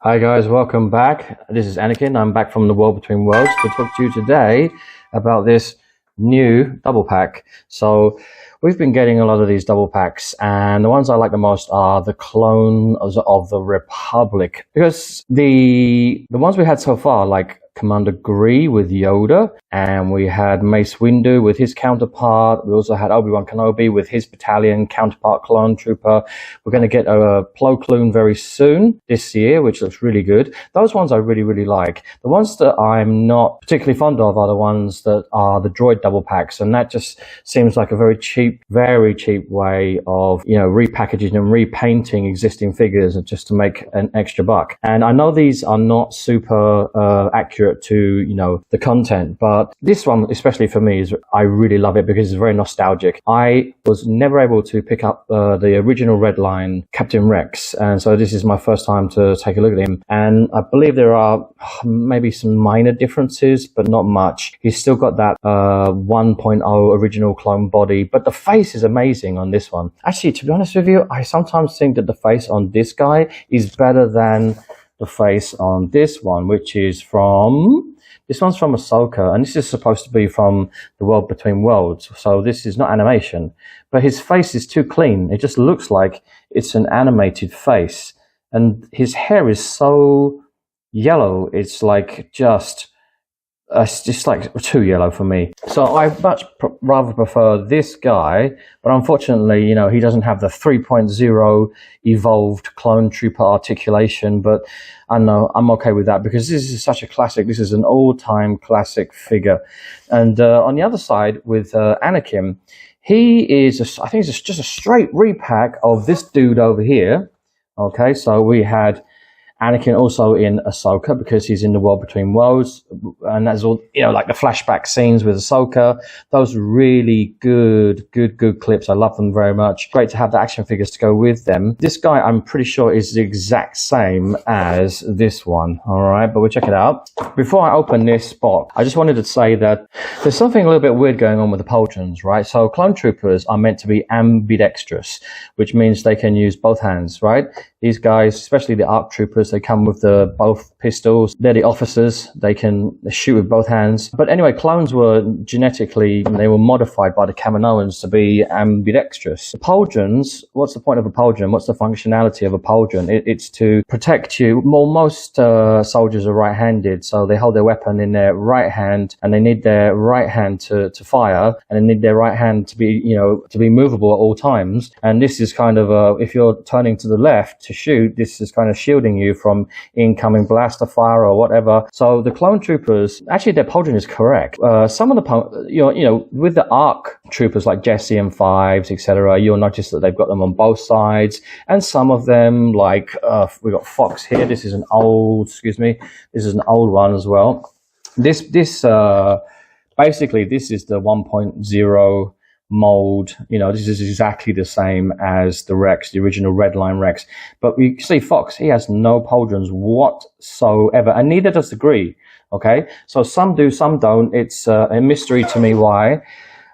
Hi guys, welcome back. This is Anakin. I'm back from the world between worlds to talk to you today about this new double pack. So we've been getting a lot of these double packs, and the ones I like the most are the clones of the Republic, because the ones we had so far, like Commander Gree with Yoda, and we had Mace Windu with his counterpart. We also had Obi-Wan Kenobi with his battalion counterpart clone trooper. We're going to get a Plo Koon very soon this year, which looks really good. Those ones I really like. The ones that I'm not particularly fond of are the ones that are the droid double packs, and that just seems like a very cheap way of, you know, repackaging and repainting existing figures just to make an extra buck. And I know these are not super accurate to, you know, the content, but this one, especially for me, is I really love it because it's very nostalgic. I was never able to pick up the original Red Line Captain Rex, and so this is my first time to take a look at him, and I believe there are maybe some minor differences, but not much. He's still got that 1.0 original clone body, but the face is amazing on this one. Actually, to be honest with you, I sometimes think that the face on this guy is better than the face on this one, which is from, this one's from Ahsoka, and this is supposed to be from the World Between Worlds, so this is not animation, but his face is too clean. It just looks like it's an animated face, and his hair is so yellow, it's like it's just like too yellow for me. So I much rather prefer this guy, but unfortunately, you know, he doesn't have the 3.0 evolved clone trooper articulation, but I know I'm okay with that because this is such a classic. This is an all-time classic figure. And on the other side with Anakin, he is, I think it's just a straight repack of this dude over here. Okay, so we had Anakin also in Ahsoka because he's in the World Between Worlds, and that's all, you know, like the flashback scenes with Ahsoka. Those really good clips. I love them very much. Great to have the action figures to go with them. This guy, I'm pretty sure, is the exact same as this one. All right, but we'll check it out. Before I open this box, I just wanted to say that there's something a little bit weird going on with the Pauldrons, right? So clone troopers are meant to be ambidextrous, which means they can use both hands, right? These guys, especially the ARC troopers, they come with both pistols. They're the officers. They can shoot with both hands. But anyway, clones were genetically, they were modified by the Kaminoans to be ambidextrous. The Pauldrons, what's the point of a Pauldron? What's the functionality of a Pauldron? It's to protect you. Well, most soldiers are right-handed, so they hold their weapon in their right hand, and they need their right hand to fire, and they need their right hand to be, you know, to be movable at all times. And this is kind of if you're turning to the left to shoot, this is kind of shielding you from incoming blaster fire or whatever. So the clone troopers, actually their Pauldron is correct. Some of the, you know, with the ARC troopers like Jesse and Fives, etc., you'll notice that they've got them on both sides, and some of them, like we got Fox here. This is an old, this is an old one as well. This basically this is the 1.0 mold. You know, this is exactly the same as the Rex, the original Red Line Rex. But you see Fox, he has no Pauldrons whatsoever, and neither does the Gree. Okay, so some do, some don't. It's a mystery to me why.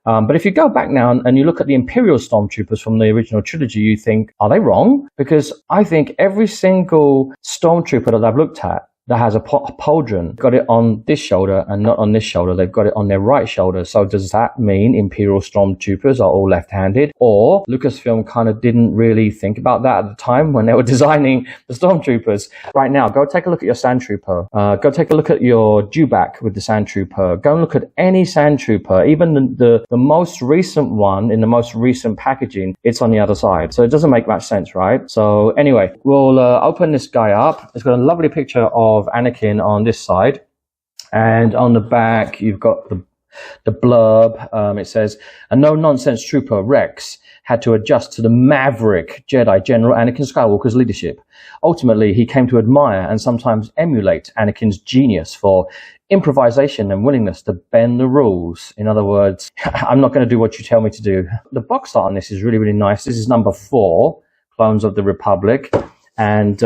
But if you go back now and you look at the Imperial Stormtroopers from the original trilogy, you think, are they wrong? Because I think every single Stormtrooper that I've looked at that has a Pauldron got it on this shoulder and not on this shoulder. They've got it on their right shoulder. So does that mean Imperial Stormtroopers are all left-handed? Or Lucasfilm kind of didn't really think about that at the time when they were designing the Stormtroopers? Right now, go take a look at your Sandtrooper. Go take a look at your Dewback with the Sandtrooper. Go and look at any Sandtrooper, even the most recent one in the most recent packaging, it's on the other side. So it doesn't make much sense, right? So anyway, we'll open this guy up. It's got a lovely picture of Anakin on this side, and on the back you've got the blurb. It says, a no-nonsense trooper, Rex, had to adjust to the maverick Jedi General Anakin Skywalker's leadership. Ultimately, he came to admire and sometimes emulate Anakin's genius for improvisation and willingness to bend the rules. In other words, I'm not going to do what you tell me to do. The box art on this is really nice. This is number 4, Clones of the Republic. And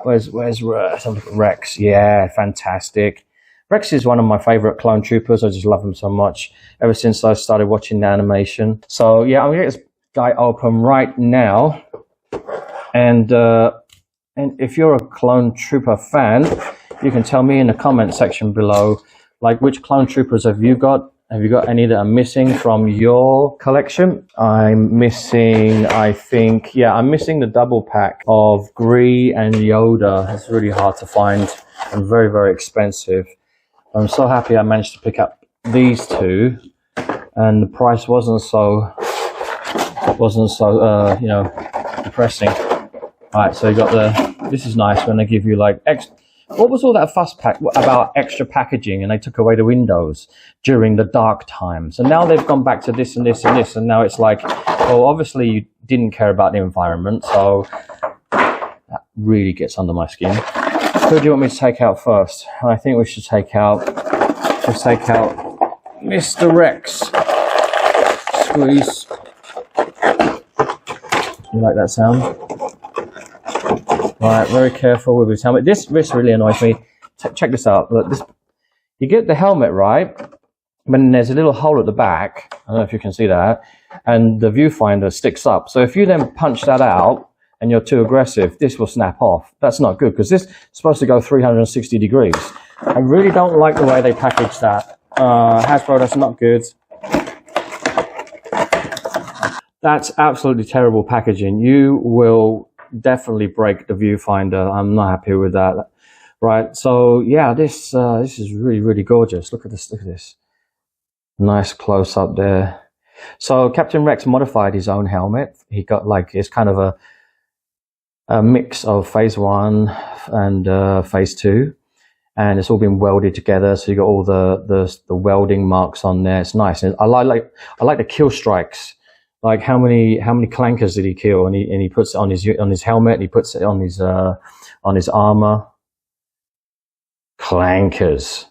where's Rex? Yeah, fantastic. Rex is one of my favorite clone troopers. I just love him so much ever since I started watching the animation. So yeah, I'm gonna get this guy open right now, and And if you're a Clone Trooper fan, you can tell me in the comment section below, like, which Clone Troopers have you got? Have you got any that are missing from your collection? I'm missing, I think, yeah, I'm missing the double pack of Gree and Yoda. It's really hard to find and very, very expensive. I'm so happy I managed to pick up these two, and the price wasn't so you know, depressing. All right, so you got this is nice when they give you like what was all that fuss pack about extra packaging, and they took away the windows during the dark times, and now they've gone back to this and this and this, and now it's like, well, obviously you didn't care about the environment, so that really gets under my skin. Who do you want me to take out first? I think we should take out Mr. Rex. Squeeze. You like that sound? Right, very careful with his helmet. This really annoys me. Check this out. Look, you get the helmet right, but then there's a little hole at the back. I don't know if you can see that, and the viewfinder sticks up. So if you then punch that out and you're too aggressive, this will snap off. That's not good, because this is supposed to go 360 degrees. I really don't like the way they package that. Hasbro, that's not good. That's absolutely terrible packaging. You will definitely break the viewfinder. I'm not happy with that. Right, so yeah, this is really, really gorgeous. Look at this, look at this. Nice close up there. So Captain Rex modified his own helmet. He got like, it's kind of a mix of phase 1 and phase 2, and it's all been welded together, so you got all the welding marks on there. It's nice. And I like the kill strikes. Like how many clankers did he kill? And he puts it on his helmet, and he puts it on his armor. Clankers.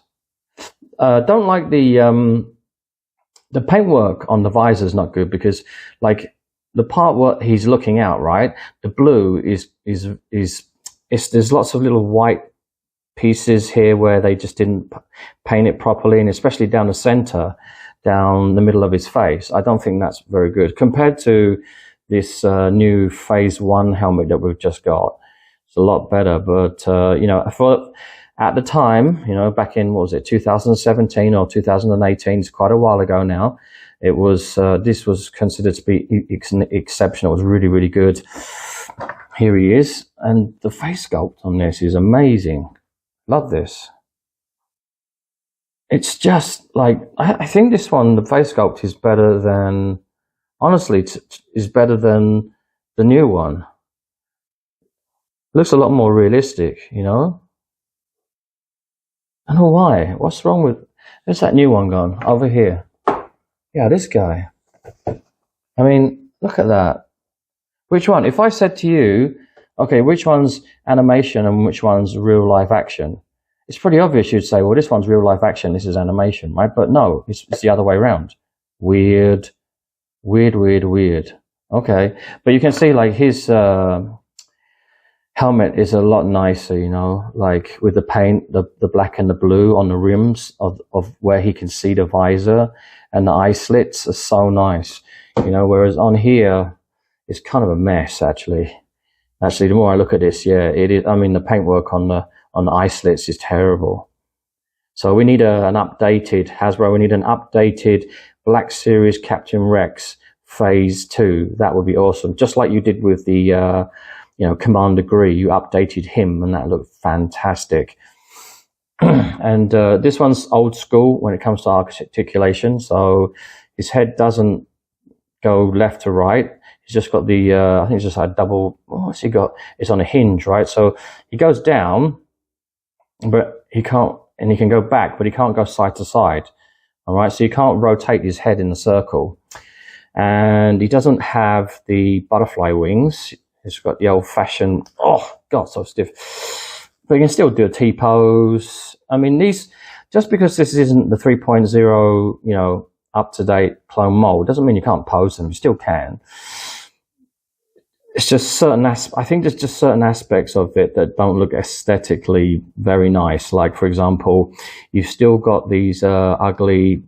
Don't like the paintwork on the visor is not good, because like the part what he's looking out, right? The blue is there's lots of little white pieces here where they just didn't paint it properly, and especially down the center, down the middle of his face. I don't think that's very good compared to this new phase 1 helmet that we've just got. It's a lot better, but you know, at the time, you know, back in, what was it, 2017 or 2018, it's quite a while ago now, it was this was considered to be exceptional. It was really, really good. Here he is, and the face sculpt on this is amazing. Love this. It's just like, I think this one, the face sculpt is better than, honestly, is better than the new one. Looks a lot more realistic, you know? I don't know why. What's wrong with, where's that new one gone? Over here. Yeah, this guy. I mean, look at that. Which one? If I said to you, okay, which one's animation and which one's real life action? It's pretty obvious you'd say, well, this one's real life action, this is animation, right? But no, it's the other way around. Weird, weird, weird, weird. Okay, but you can see like his helmet is a lot nicer, you know, like with the paint, the black and the blue on the rims of where he can see the visor, and the eye slits are so nice, you know, whereas on here, it's kind of a mess, actually. Actually, the more I look at this, yeah, it is. I mean, the paintwork on the eye slits is terrible. So we need an updated, Hasbro, we need an updated Black Series Captain Rex Phase 2. That would be awesome. Just like you did with the, you know, Commander Gree, you updated him, and that looked fantastic. And this one's old school when it comes to articulation. So his head doesn't go left to right. He's just got the, I think it's just a double, what's he got? It's on a hinge, right? So he goes down, but he can't, and he can go back, but he can't go side to side. All right, so you can't rotate his head in a circle. And he doesn't have the butterfly wings. He's got the old-fashioned, oh, God, so stiff. But you can still do a T-pose. I mean, these, just because this isn't the 3.0, you know, up-to-date clone mold, doesn't mean you can't pose them. You still can. It's just certain, I think there's just certain aspects of it that don't look aesthetically very nice. Like, for example, you've still got these ugly,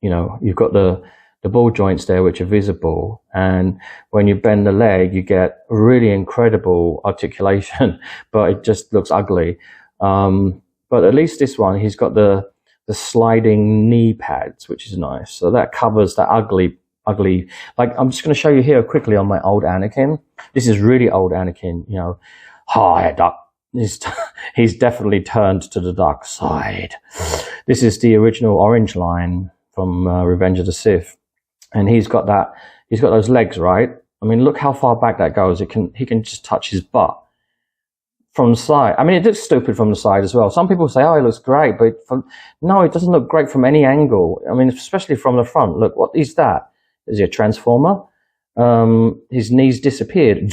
you know, you've got the ball joints there, which are visible. And when you bend the leg, you get really incredible articulation, but it just looks ugly. But at least this one, he's got the sliding knee pads, which is nice. So that covers that ugly, like I'm just going to show you here quickly on my old Anakin. This is really old Anakin, you know. Hi, Duck. He's definitely turned to the dark side. This is the original orange line from Revenge of the Sith. And he's got those legs, right? I mean, look how far back that goes. He can just touch his butt from the side. I mean, it looks stupid from the side as well. Some people say, oh, it looks great, but no, it doesn't look great from any angle. I mean, especially from the front. Look, what is that? Is it a transformer? His knees disappeared.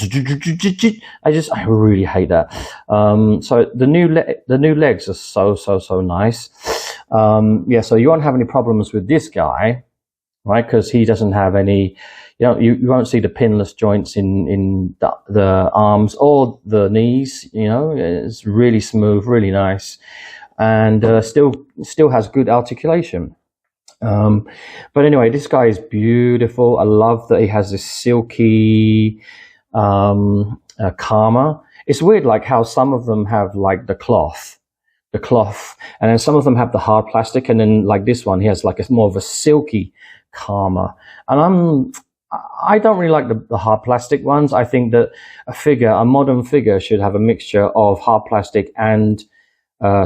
I really hate that. So the new legs are so nice. Yeah, so you won't have any problems with this guy, right? Because he doesn't have any, you know, you won't see the pinless joints in the arms or the knees. You know, it's really smooth, really nice, and still has good articulation. But anyway, this guy is beautiful. I love that he has this silky karma. It's weird, like how some of them have like the cloth, and then some of them have the hard plastic, and then like this one, he has like more of a silky karma. And I don't really like the hard plastic ones. I think that a modern figure should have a mixture of hard plastic and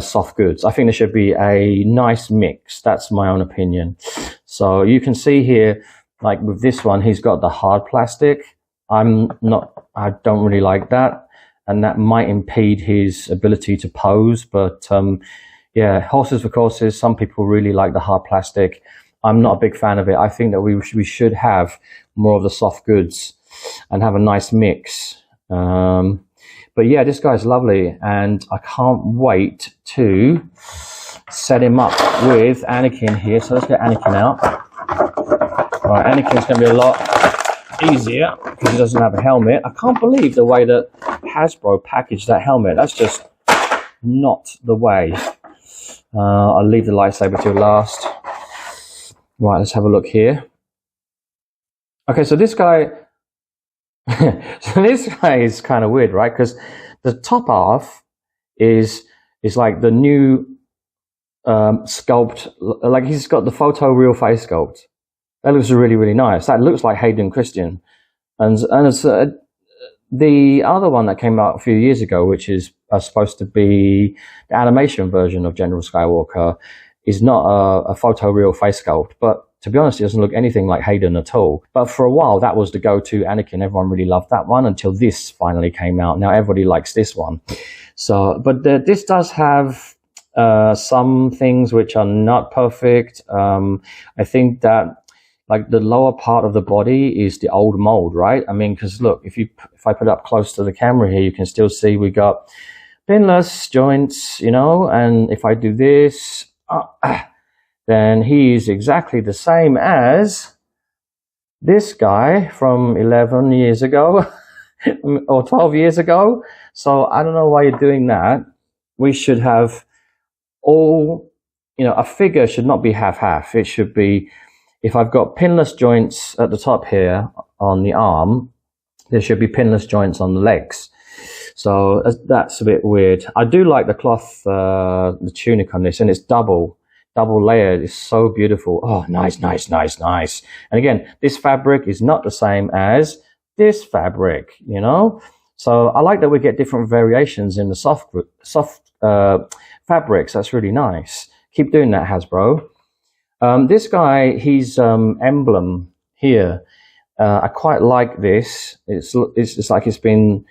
soft goods. I think there should be a nice mix. That's my own opinion. So you can see here, like with this one, he's got the hard plastic. I don't really like that, and that might impede his ability to pose. But yeah, horses for courses. Some people really like the hard plastic. I'm not a big fan of it. I think that we should have more of the soft goods and have a nice mix. But yeah, this guy's lovely, and I can't wait to set him up with Anakin here. So let's get Anakin out. All right, Anakin's going to be a lot easier because he doesn't have a helmet. I can't believe the way that Hasbro packaged that helmet. That's just not the way. I'll leave the lightsaber till last. Right, let's have a look here. Okay, so this guy... so this guy is kind of weird, right? Because the top half is like the new sculpt, like he's got the photoreal face sculpt. That looks really nice. That looks like Hayden Christensen. And it's, the other one that came out a few years ago, which is supposed to be the animation version of General Skywalker, is not a photoreal face sculpt, but to be honest, it doesn't look anything like Hayden at all. But for a while, that was the go-to Anakin. Everyone really loved that one until this finally came out. Now everybody likes this one. So, but this does have some things which are not perfect. I think that like the lower part of the body is the old mold, right? I mean, because look, if I put it up close to the camera here, you can still see we got pinless joints, you know. And if I do this, then he's exactly the same as this guy from 11 years ago or 12 years ago. So I don't know why you're doing that. We should have all, you know, a figure should not be half-half. It should be, if I've got pinless joints at the top here on the arm, there should be pinless joints on the legs. So that's a bit weird. I do like the cloth, the tunic on this, and it's double layered. Is so beautiful. Oh, nice. And again, this fabric is not the same as this fabric, you know. So I like that we get different variations in the soft fabrics. That's really nice. Keep doing that, Hasbro. This guy, his emblem here, I quite like this. It's like it's been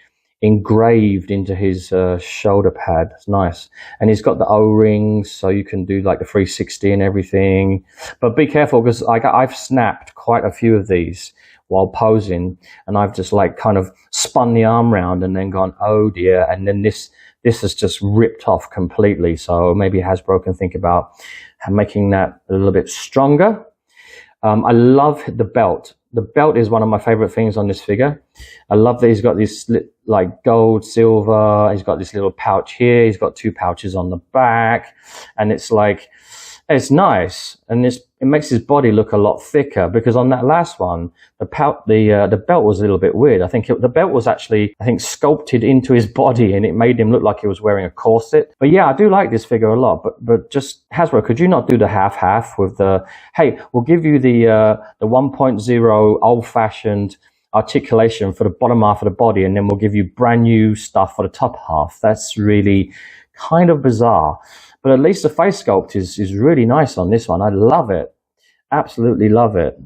engraved into his shoulder pad. It's nice. And he's got the O-rings, so you can do like the 360 and everything. But be careful, because I've snapped quite a few of these while posing, and I've just like kind of spun the arm round and then gone, oh dear, and then this is just ripped off completely. So maybe Hasbro can think about making that a little bit stronger. I love the belt. The belt is one of my favorite things on this figure. I love that he's got this like gold, silver. He's got this little pouch here. He's got two pouches on the back, and it's like, it's nice. And it makes his body look a lot thicker, because on that last one, the belt was a little bit weird. I think the belt was actually, sculpted into his body, and it made him look like he was wearing a corset. But yeah, I do like this figure a lot. But just Hasbro, could you not do the half with the, hey, we'll give you the 1.0 old-fashioned articulation for the bottom half of the body, and then we'll give you brand new stuff for the top half. That's really kind of bizarre. But at least the face sculpt is really nice on this one. I love it. Absolutely love it.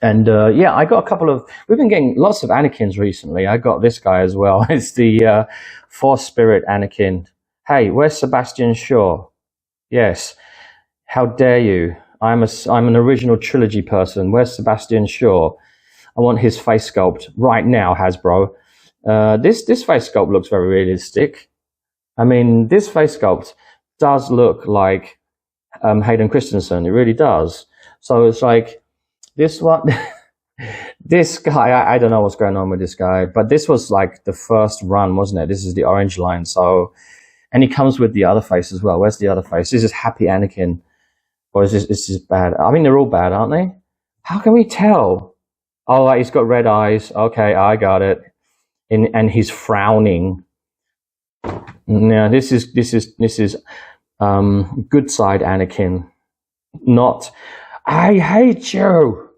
And yeah, I got a couple of, we've been getting lots of Anakins recently. I got this guy as well. It's the Force Spirit Anakin. Hey, where's Sebastian Shaw? Yes. How dare you? I'm an original trilogy person. Where's Sebastian Shaw? I want his face sculpt right now, Hasbro. This face sculpt looks very realistic. I mean, this face sculpt does look like Hayden Christensen. It really does. So it's like this one, this guy, I don't know what's going on with this guy, but this was like the first run, wasn't it? This is the orange line. So, and he comes with the other face as well. Where's the other face? This is Happy Anakin. Or is this bad? I mean, they're all bad, aren't they? How can we tell? Oh, he's got red eyes. Okay, I got it. And he's frowning. Now, this is good side Anakin, not I hate you,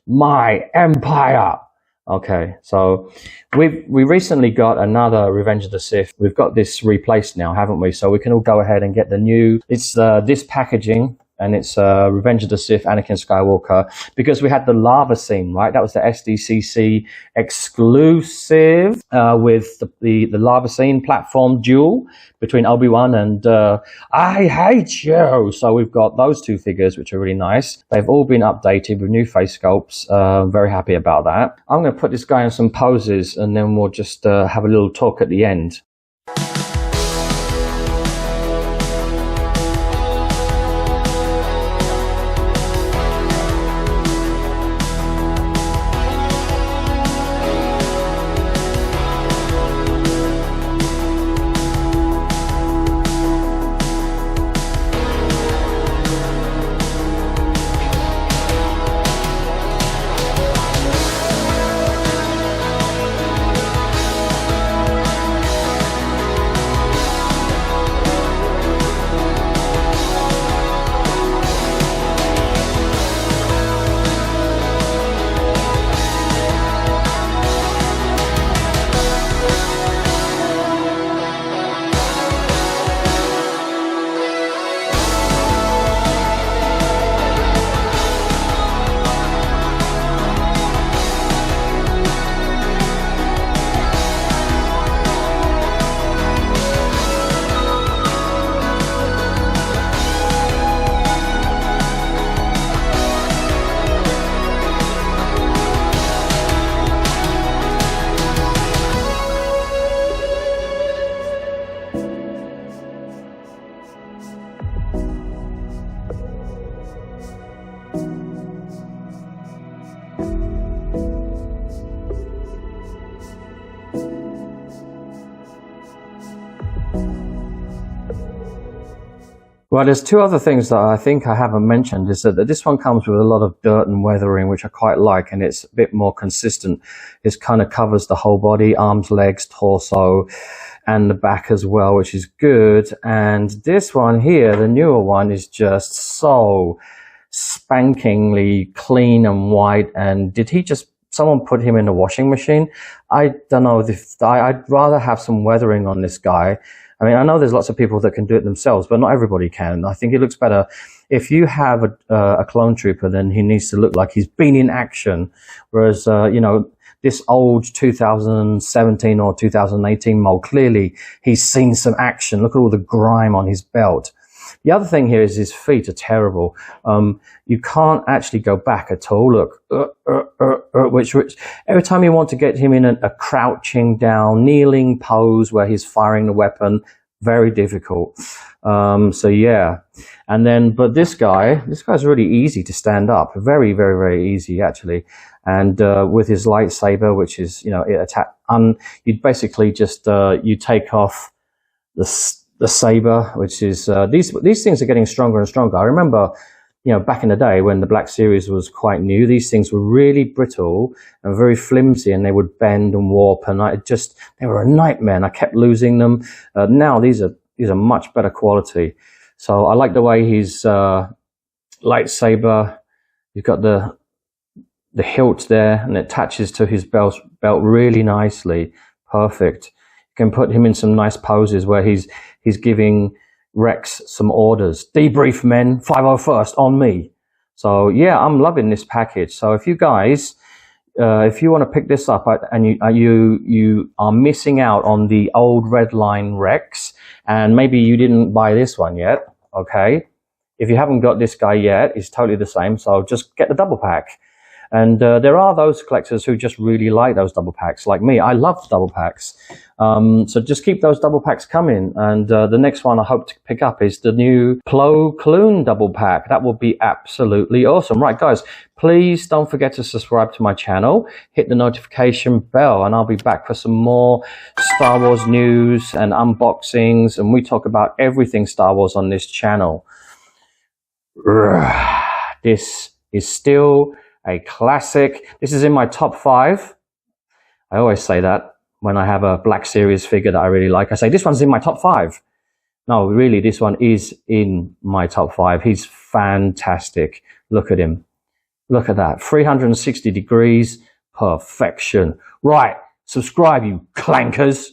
my empire. Okay, so we recently got another Revenge of the Sith. We've got this replaced now, haven't we? So we can all go ahead and get the new. It's this packaging. And it's Revenge of the Sith, Anakin Skywalker, because we had the lava scene, right? That was the SDCC exclusive with the lava scene platform duel between Obi-Wan and I hate you. So we've got those two figures, which are really nice. They've all been updated with new face sculpts. Very happy about that. I'm going to put this guy in some poses, and then we'll just have a little talk at the end. Well, there's two other things that I think I haven't mentioned. Is that this one comes with a lot of dirt and weathering, which I quite like, and it's a bit more consistent. It kind of covers the whole body, arms, legs, torso, and the back as well, which is good. And this one here, the newer one, is just so spankingly clean and white. And did he just, someone put him in a washing machine? I don't know. I'd rather have some weathering on this guy. I mean, I know there's lots of people that can do it themselves, but not everybody can. I think it looks better if you have a clone trooper, then he needs to look like he's been in action. Whereas, you know, this old 2017 or 2018 mold, clearly he's seen some action. Look at all the grime on his belt. The other thing here is his feet are terrible. You can't actually go back at all. Look, which every time you want to get him in a crouching down, kneeling pose where he's firing the weapon, very difficult. So yeah, and then, but this guy's really easy to stand up. Very, very, very easy actually. And with his lightsaber, which is, you know, you basically just you take off the saber, which is these things are getting stronger and stronger. I remember you know, back in the day when the Black Series was quite new, these things were really brittle and very flimsy, and they would bend and warp, and they were a nightmare, and I kept losing them. Now these are much better quality. So I like the way his lightsaber, you've got the hilt there, and it attaches to his belt really nicely. Perfect. You can put him in some nice poses where he's giving Rex some orders. Debrief, men, 501st on me. So yeah, I'm loving this package. So if you guys, if you want to pick this up and you are missing out on the old red line Rex, and maybe you didn't buy this one yet, okay? If you haven't got this guy yet, it's totally the same. So just get the double pack. And there are those collectors who just really like those double packs, like me. I love double packs. So just keep those double packs coming. And the next one I hope to pick up is the new Plo Koon double pack. That will be absolutely awesome. Right, guys, please don't forget to subscribe to my channel. Hit the notification bell, and I'll be back for some more Star Wars news and unboxings. And we talk about everything Star Wars on this channel. This is still a classic. This is in my top 5. I always say that when I have a Black Series figure that I really like. I say, this one's in my top 5. No, really, this one is in my top 5. He's fantastic. Look at him. Look at that. 360 degrees. Perfection. Right. Subscribe, you clankers.